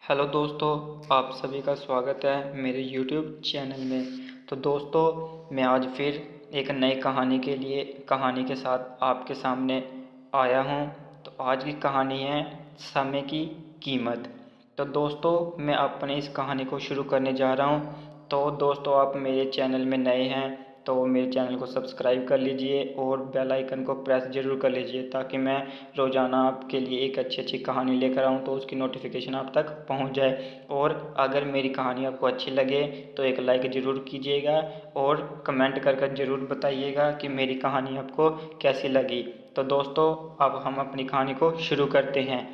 Hello दोस्तों, आप सभी का स्वागत है मेरे यूट्यूब चैनल में। तो दोस्तों, मैं आज फिर एक नई कहानी के साथ आपके सामने आया हूं। तो आज की कहानी है समय की कीमत। तो दोस्तों, मैं अपनी इस कहानी को शुरू करने जा रहा हूं। तो दोस्तों, आप मेरे चैनल में नए हैं तो मेरे चैनल को सब्सक्राइब कर लीजिए और बेल आइकन को प्रेस ज़रूर कर लीजिए, ताकि मैं रोज़ाना आपके लिए एक अच्छी कहानी लेकर आऊँ तो उसकी नोटिफिकेशन आप तक पहुंच जाए। और अगर मेरी कहानी आपको अच्छी लगे तो एक लाइक ज़रूर कीजिएगा और कमेंट कर ज़रूर बताइएगा कि मेरी कहानी आपको कैसी लगी। तो दोस्तों, अब हम अपनी कहानी को शुरू करते हैं।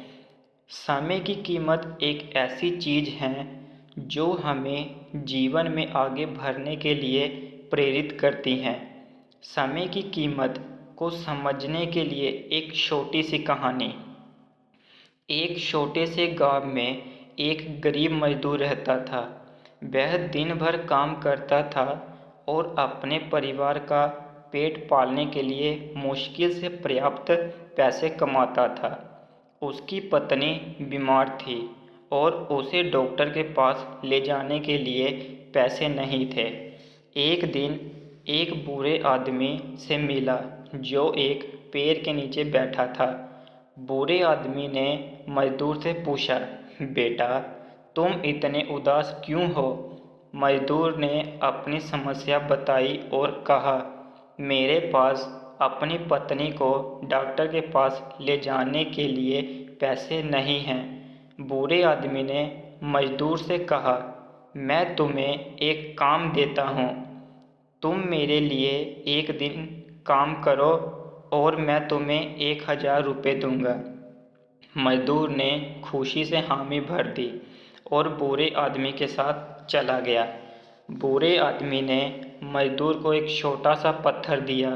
समय की कीमत एक ऐसी चीज़ है जो हमें जीवन में आगे बढ़ने के लिए प्रेरित करती हैं। समय की कीमत को समझने के लिए एक छोटी सी कहानी। एक छोटे से गांव में एक गरीब मजदूर रहता था। वह दिन भर काम करता था और अपने परिवार का पेट पालने के लिए मुश्किल से पर्याप्त पैसे कमाता था। उसकी पत्नी बीमार थी और उसे डॉक्टर के पास ले जाने के लिए पैसे नहीं थे। एक दिन एक बूढ़े आदमी से मिला जो एक पेड़ के नीचे बैठा था। बूढ़े आदमी ने मजदूर से पूछा, बेटा, तुम इतने उदास क्यों हो? मजदूर ने अपनी समस्या बताई और कहा, मेरे पास अपनी पत्नी को डॉक्टर के पास ले जाने के लिए पैसे नहीं हैं। बूढ़े आदमी ने मजदूर से कहा, मैं तुम्हें एक काम देता हूँ। तुम मेरे लिए एक दिन काम करो और मैं तुम्हें 1,000 रुपये दूंगा। मजदूर ने खुशी से हामी भर दी और बूढ़े आदमी के साथ चला गया। बूढ़े आदमी ने मजदूर को एक छोटा सा पत्थर दिया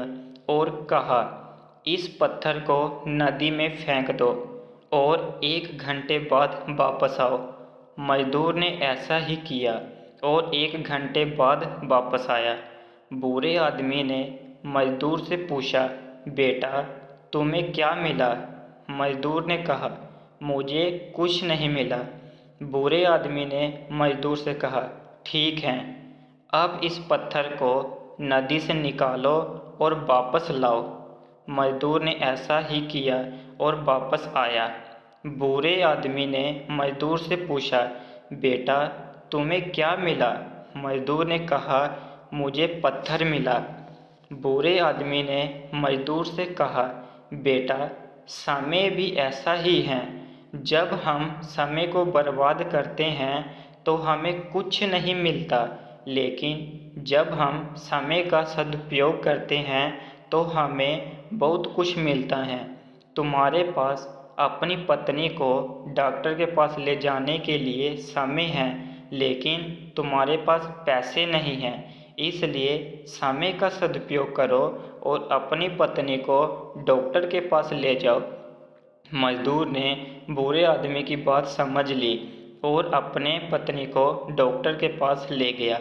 और कहा, इस पत्थर को नदी में फेंक दो और 1 घंटे बाद वापस आओ। मजदूर ने ऐसा ही किया और 1 घंटे बाद वापस आया। बूढ़े आदमी ने मजदूर से पूछा, बेटा, तुम्हें क्या मिला? मजदूर ने कहा, मुझे कुछ नहीं मिला। बूढ़े आदमी ने मजदूर से कहा, ठीक है, अब इस पत्थर को नदी से निकालो और वापस लाओ। मजदूर ने ऐसा ही किया और वापस आया। बूढ़े आदमी ने मजदूर से पूछा, बेटा, तुम्हें क्या मिला? मजदूर ने कहा, मुझे पत्थर मिला। बूढ़े आदमी ने मजदूर से कहा, बेटा, समय भी ऐसा ही है। जब हम समय को बर्बाद करते हैं तो हमें कुछ नहीं मिलता, लेकिन जब हम समय का सदुपयोग करते हैं तो हमें बहुत कुछ मिलता है। तुम्हारे पास अपनी पत्नी को डॉक्टर के पास ले जाने के लिए समय है, लेकिन तुम्हारे पास पैसे नहीं हैं। इसलिए समय का सदुपयोग करो और अपनी पत्नी को डॉक्टर के पास ले जाओ। मजदूर ने बूढ़े आदमी की बात समझ ली और अपने पत्नी को डॉक्टर के पास ले गया।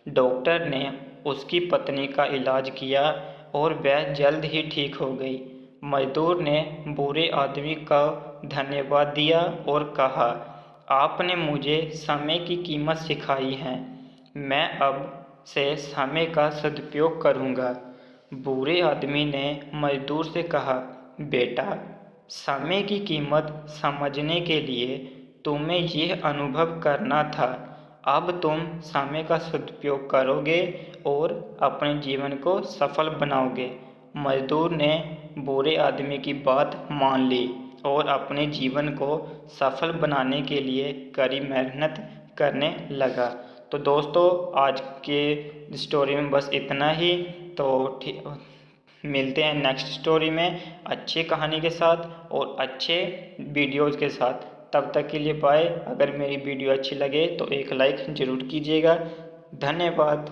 डॉक्टर ने उसकी पत्नी का इलाज किया और वह जल्द ही ठीक हो गई। मजदूर ने बूढ़े आदमी का धन्यवाद दिया और कहा, आपने मुझे समय की कीमत सिखाई है। मैं अब से समय का सदुपयोग करूँगा। बूढ़े आदमी ने मजदूर से कहा, बेटा, समय की कीमत समझने के लिए तुम्हें यह अनुभव करना था। अब तुम समय का सदुपयोग करोगे और अपने जीवन को सफल बनाओगे। मजदूर ने बूढ़े आदमी की बात मान ली और अपने जीवन को सफल बनाने के लिए कड़ी मेहनत करने लगा। तो दोस्तों, आज के स्टोरी में बस इतना ही। तो मिलते हैं नेक्स्ट स्टोरी में अच्छी कहानी के साथ और अच्छे वीडियोज़ के साथ। तब तक के लिए बाय। अगर मेरी वीडियो अच्छी लगे तो एक लाइक ज़रूर कीजिएगा। धन्यवाद।